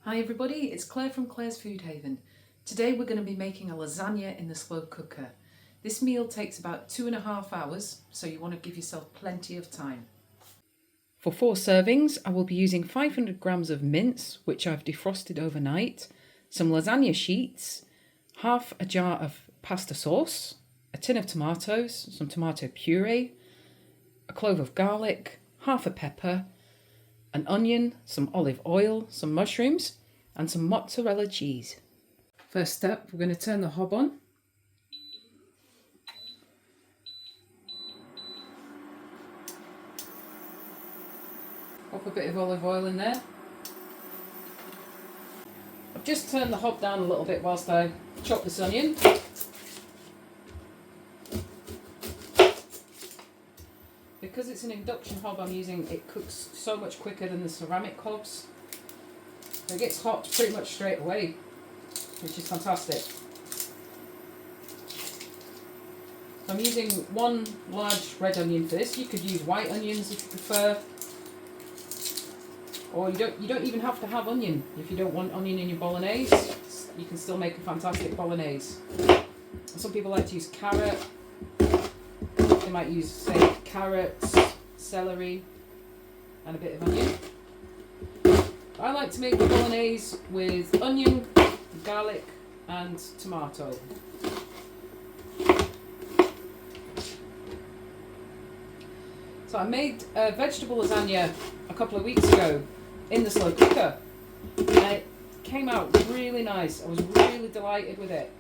Hi everybody, it's Claire from Claire's Food Haven. Today we're going to be making a lasagna in the slow cooker. This meal takes about 2.5 hours, so you want to give yourself plenty of time. For 4 servings, I will be using 500 grams of mince, which I've defrosted overnight, some lasagna sheets, half a jar of pasta sauce, a tin of tomatoes, some tomato puree, a clove of garlic, half a pepper, an onion, some olive oil, some mushrooms, and some mozzarella cheese. First step, we're going to turn the hob on. Pop a bit of olive oil in there. I've just turned the hob down a little bit whilst I chop this onion. Because it's an induction hob I'm using, it cooks so much quicker than the ceramic hobs. It gets hot pretty much straight away, which is fantastic. I'm using 1 large red onion for this. You could use white onions if you prefer. Or you don't even have to have onion. If you don't want onion in your bolognese, you can still make a fantastic bolognese. Some people like to use carrot. They might use, say, carrots, celery, and a bit of onion. I like to make the bolognese with onion, garlic, and tomato. So I made a vegetable lasagna a couple of weeks ago in the slow cooker, and it came out really nice. I was really delighted with it.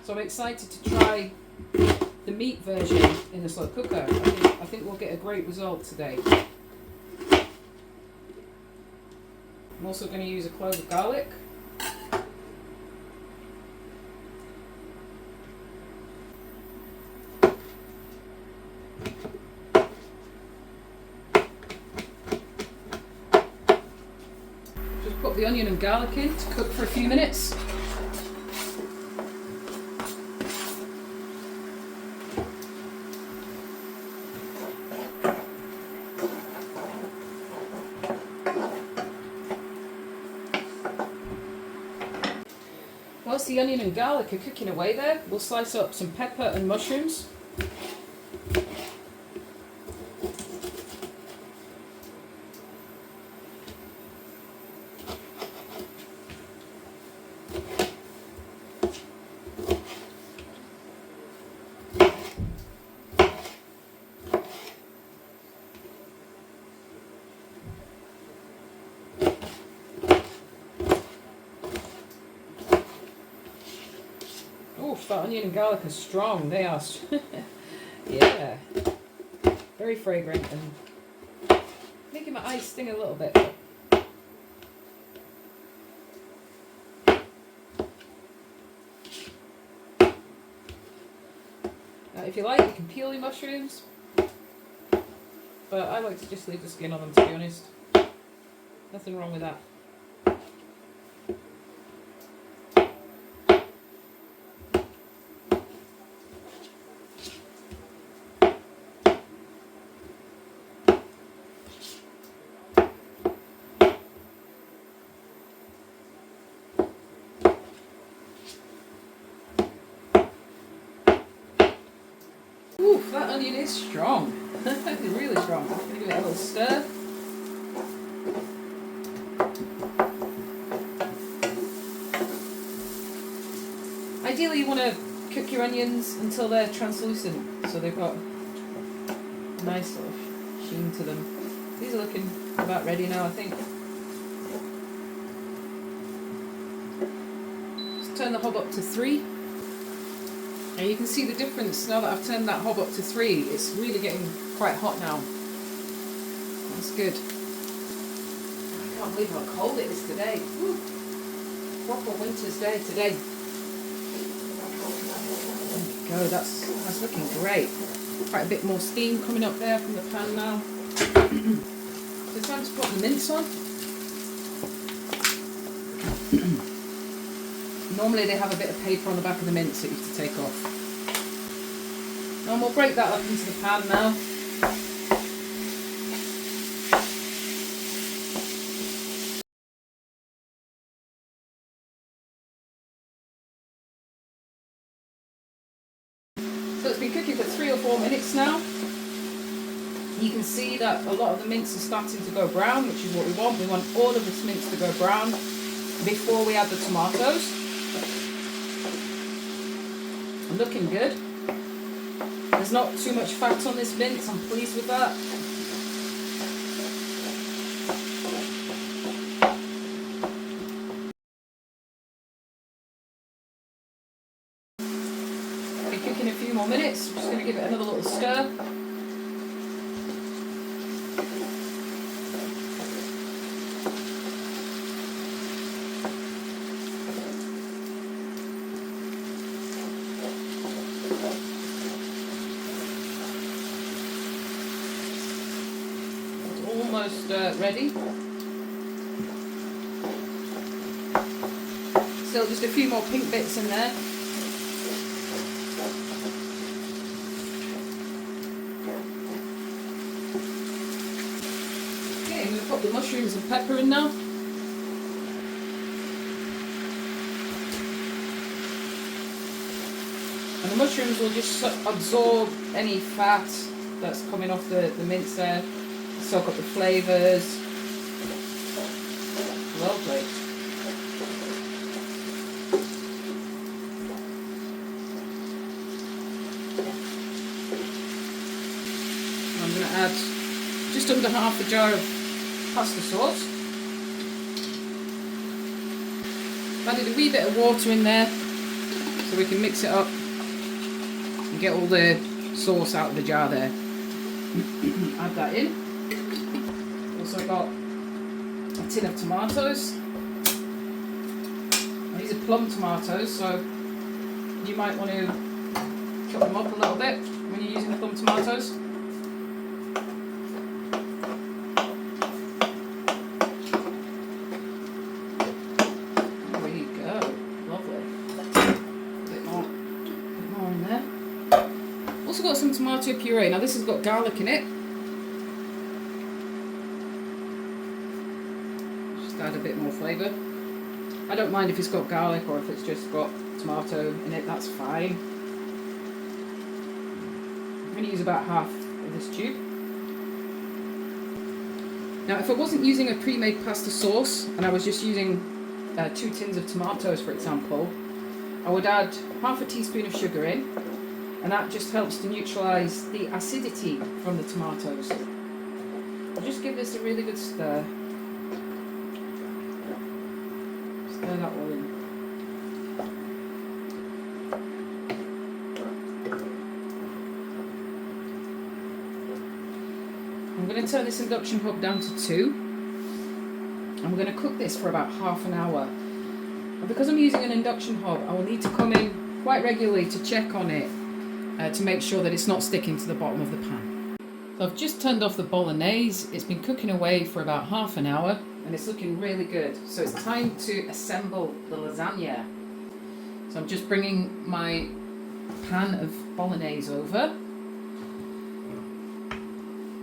So I'm excited to try the meat version in the slow cooker. I think we'll get a great result today. I'm also going to use a clove of garlic. Just put the onion and garlic in to cook for a few minutes. Whilst the onion and garlic are cooking away there, we'll slice up some pepper and mushrooms. Oof, that onion and garlic are strong. They are, yeah, very fragrant and making my eyes sting a little bit. Now, if you like, you can peel your mushrooms, but I like to just leave the skin on them, to be honest. Nothing wrong with that. Oof, that onion is strong. It's really strong. I'm going to give it a little stir. Ideally you want to cook your onions until they're translucent, so they've got a nice sort of sheen to them. These are looking about ready now, I think. Just turn the hob up to 3. And you can see the difference now that I've turned that hob up to 3. It's really getting quite hot now. That's good. I can't believe how cold it is today. Woo. Proper winter's day today. There we go, that's looking great. Quite a bit more steam coming up there from the pan now. So it's time to put the mince on. Normally they have a bit of paper on the back of the mince that you have to take off. And we'll break that up into the pan now. been cooking for 3 or 4 minutes now. You can see that a lot of the mince is starting to go brown, which is what we want. We want all of this mince to go brown before we add the tomatoes. Looking good. There's not too much fat on this mince, I'm pleased with that. Be cooking a few more minutes. I'm just going to give it another little stir. Almost ready. Still just a few more pink bits in there. Okay, I'm going to put the mushrooms and pepper in now. And the mushrooms will just absorb any fat that's coming off the mince there. Soak up the flavours. Lovely. I'm going to add just under half a jar of pasta sauce. I've added a wee bit of water in there so we can mix it up and get all the sauce out of the jar there. Add that in. Also got a tin of tomatoes. Now, these are plum tomatoes, so you might want to chop them up a little bit when you're using the plum tomatoes. There we go, lovely. A bit more in there. Also got some tomato puree. Now this has got garlic in it. Add a bit more flavour. I don't mind if it's got garlic or if it's just got tomato in it, that's fine. I'm going to use about half of this tube. Now if I wasn't using a pre-made pasta sauce and I was just using 2 tins of tomatoes for example, I would add half a teaspoon of sugar in, and that just helps to neutralise the acidity from the tomatoes. I'll just give this a really good stir. Stir that all in. I'm going to turn this induction hob down to 2. And we're going to cook this for about half an hour. And because I'm using an induction hob, I will need to come in quite regularly to check on it to make sure that it's not sticking to the bottom of the pan. So I've just turned off the bolognese. It's been cooking away for about half an hour and it's looking really good. So it's time to assemble the lasagna. So I'm just bringing my pan of bolognese over.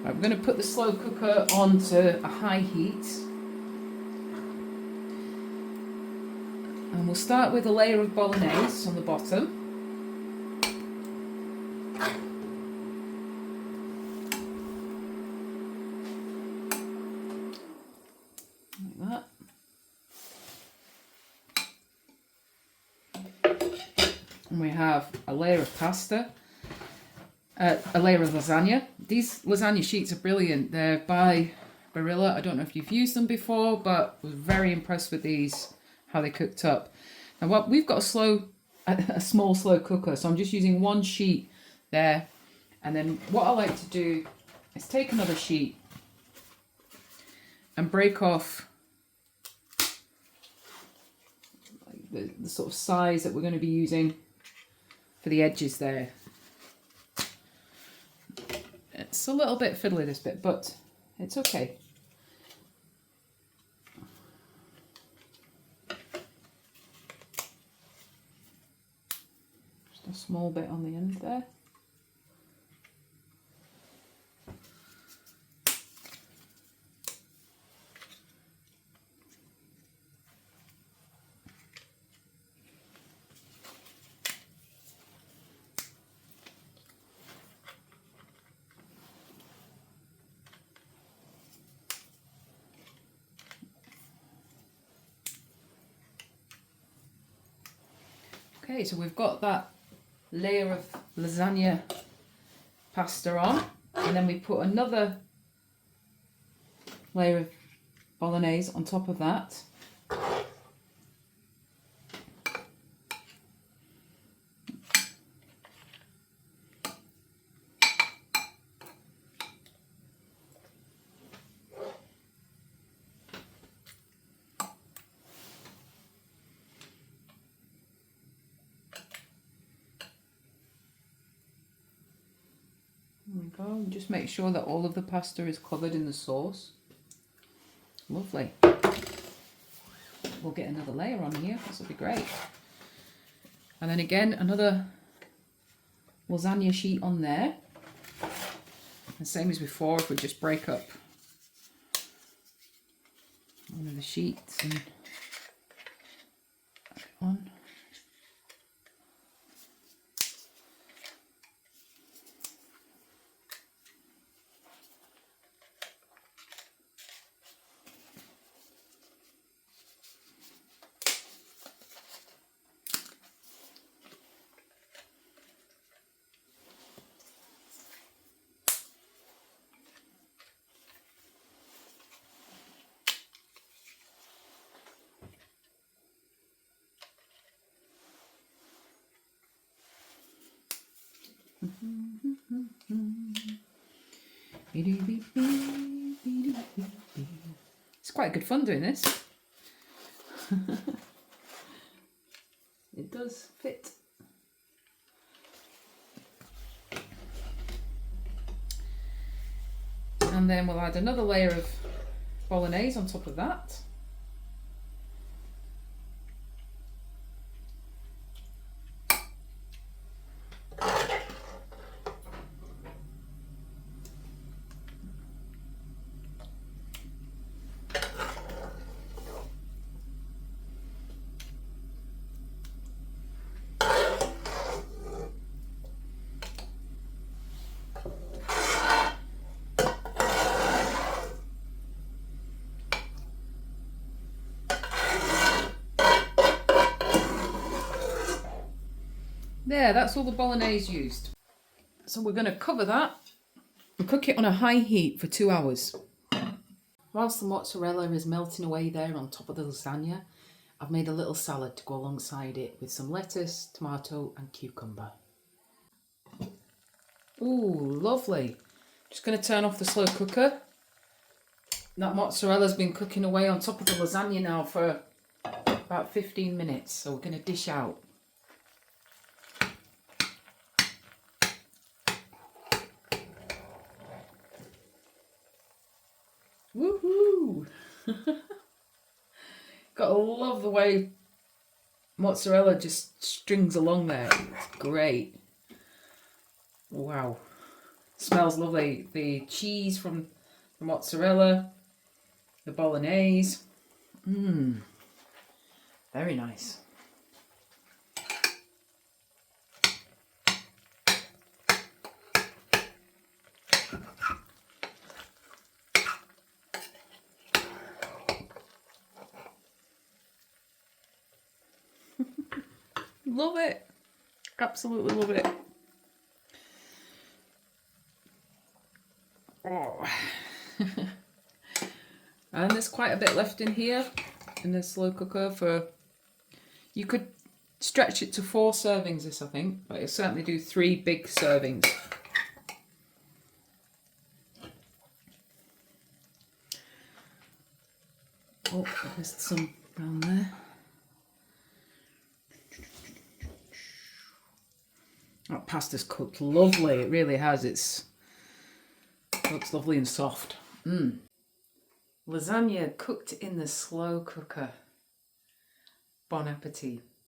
I'm going to put the slow cooker onto a high heat. And we'll start with a layer of bolognese on the bottom. Like that. And we have a layer of pasta, a layer of lasagna. These lasagna sheets are brilliant. They're by Barilla. I don't know if you've used them before, but I was very impressed with these, how they cooked up. Now what we've got a small slow cooker, so I'm just using one sheet there. And then what I like to do is take another sheet and break off the sort of size that we're going to be using for the edges there. It's a little bit fiddly this bit, but it's okay. Just a small bit on the end there. Okay, so we've got that layer of lasagna pasta on, and then we put another layer of bolognese on top of that. There we go. Just make sure that all of the pasta is covered in the sauce. Lovely. We'll get another layer on here. This will be great. And then again, another lasagna sheet on there. The same as before, if we just break up one of the sheets and add it on. It's quite good fun doing this. It does fit. And then we'll add another layer of bolognese on top of that. There, that's all the bolognese used. So we're going to cover that and cook it on a high heat for 2 hours. Whilst the mozzarella is melting away there on top of the lasagna, I've made a little salad to go alongside it with some lettuce, tomato and cucumber. Ooh, lovely. Just going to turn off the slow cooker. That mozzarella's been cooking away on top of the lasagna now for about 15 minutes, so we're going to dish out. Woohoo! Gotta love the way mozzarella just strings along there. It's great. Wow. Smells lovely. The cheese from the mozzarella, the bolognese. Very nice. Love it. Absolutely love it. Oh. And there's quite a bit left in here in the slow cooker for, you could stretch it to 4 servings this, I think, but it'll certainly do 3 big servings. Oh, there's some down there. That pasta's cooked lovely, it really has. It looks lovely and soft. Lasagna cooked in the slow cooker. Bon appetit.